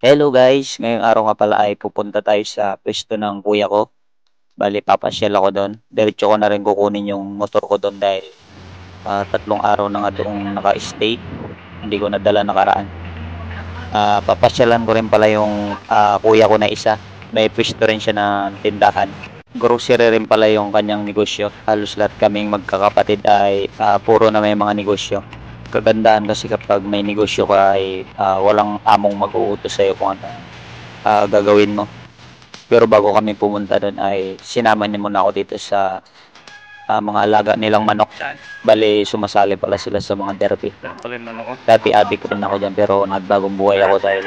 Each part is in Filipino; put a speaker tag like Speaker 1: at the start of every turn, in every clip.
Speaker 1: Hello guys, ngayong araw nga pala ay pupunta tayo sa pwesto ng kuya ko. Bali, papasyal ako doon. Diretso ko na rin kukunin yung motor ko doon dahil 3 araw na nga doong naka-stay. Hindi ko nadala nakaraan. Papasyalan ko rin pala yung kuya ko na isa. May pwesto rin siya na tindahan. Grocery rin pala yung kanyang negosyo. Halos lahat kaming magkakapatid ay puro na may mga negosyo. Kagandahan kasi kapag may negosyo ka ay walang among mag-uutos sa'yo kung ano gagawin mo. Pero bago kami pumunta doon ay sinama niya muna ako dito sa mga alaga nilang manok. Bali, sumasali pala sila sa mga therapy. Dati adik rin ako dyan pero nagbagong buhay ako dahil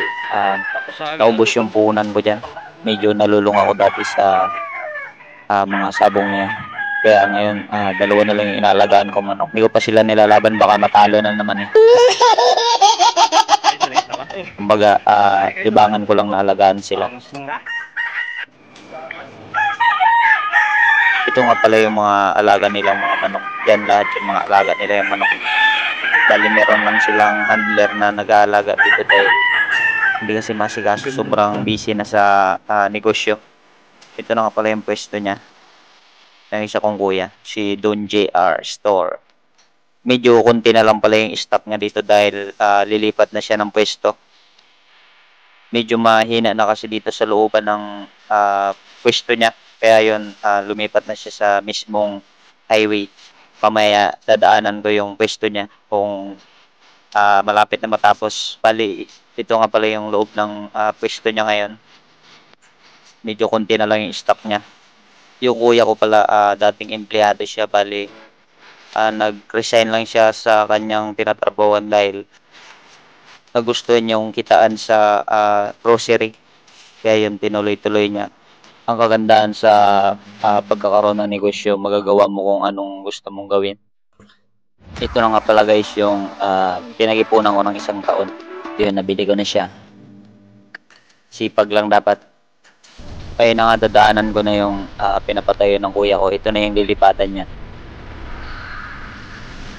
Speaker 1: naubos yung puhunan ko dyan. Medyo nalulung ako dati sa mga sabong niya. Kaya ngayon, dalawa na lang yung inaalagaan ko manok. Hindi ko pa sila nilalaban, baka matalo na naman eh. Kumbaga, libangan ko lang naalagaan sila. Ito nga pala yung mga alaga nilang mga manok. Yan lahat yung mga alaga nila yung manok. Bali meron lang silang handler na nag-aalaga dito dahil hindi kasi masikaso. Sobrang busy na sa negosyo. Ito na nga pala yung pwesto niya. Ng isa kong kuya, si Don JR Store. Medyo konti na lang pala yung stock niya dito dahil lilipat na siya ng pwesto. Medyo mahina na kasi dito sa looban ng pwesto niya. Kaya yun, lumipat na siya sa mismong highway. Pamaya dadaanan ko yung pwesto niya kung malapit na matapos. Bali, ito nga pala yung loob ng pwesto niya ngayon. Medyo konti na lang yung stock niya. Yung kuya ko pala, dating empleyado siya. Bali, nag-resign lang siya sa kanyang tinatrabawan dahil nagustuhan niyang kitaan sa grocery. Kaya yun, tinuloy-tuloy niya. Ang kagandahan sa pagkakaroon ng negosyo, magagawa mo kung anong gusto mong gawin. Ito na nga pala guys yung pinag-ipunan ko ng 1 taon. Yun, nabili ko na siya. Sipag lang dapat. Kaya na nga dadaanan ko na yung pinapatayo ng kuya ko. Ito na yung lilipatan niya.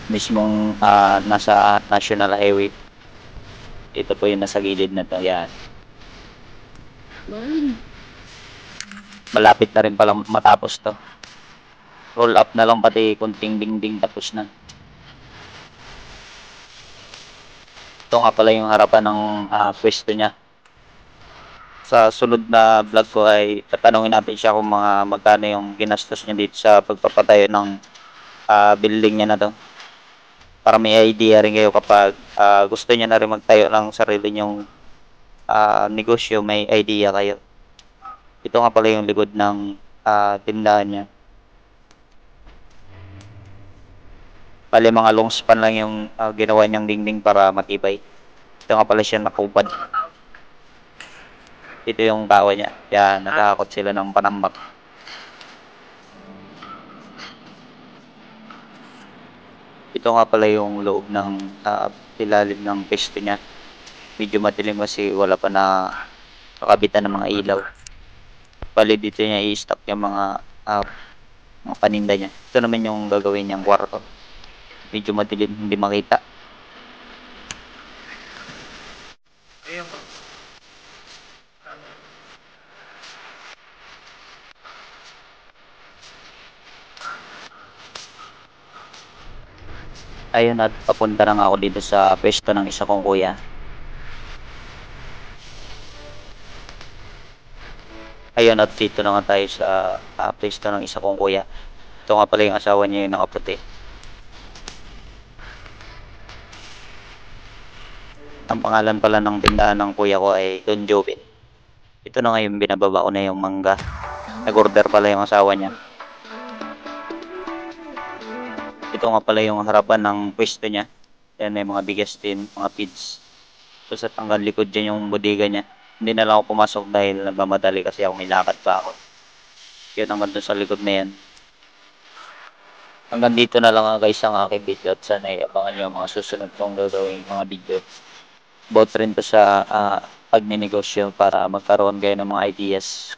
Speaker 1: Mismong nasa National Highway. Ito po yung nasa gilid na to. Yan. Malapit na rin palang matapos to. Roll up na lang pati kunting dingding tapos na. Ito nga pala yung harapan ng pwesto niya. Sa sunod na vlog ko ay tatanungin natin siya kung magkano yung ginastos niya dito sa pagpapatayo ng building niya na to. Para may idea rin kayo kapag gusto niya na rin magtayo ng sarili niyong negosyo, may idea kayo. Ito nga pala yung likod ng tindahan niya. Bali mga long span lang yung ginawa niyang dingding para matibay. Ito nga pala siya nakubad. Ito yung kawa niya. Yan, natakot sila ng panambak. Ito nga pala yung loob ng ilalim ng pwesto niya. Medyo madilim kasi wala pa na kakabitan ng mga ilaw. Bali dito niya i-stock yung mga paninda niya. Ito naman yung gagawin niyang kwarto. Medyo madilim, hindi makita. Ayun at papunta na nga ako dito sa pwesto ng isa kong kuya. Ayun at dito na nga tayo sa pwesto ng isa kong kuya. Ito nga pala yung asawa niya yung nakaputi. Ang pangalan pala ng tindahan ng kuya ko ay Don Jovin. Ito na nga yung binababa ko na yung mangga. Nag-order pala yung asawa niya. Ito nga pala yung harapan ng pwesto niya. Yan may mga bigas din, mga feeds. So sa tanggal likod dyan yung bodega niya. Hindi na lang ako pumasok dahil nagmamadali kasi ako may lakad pa ako. Yun hanggang dun sa likod na yan. Hanggang dito na lang guys ang aking video at sana abangan nyo ang mga susunod kong gagawin mga video. About rin to sa pagninegosyo para magkaroon kayo ng mga ideas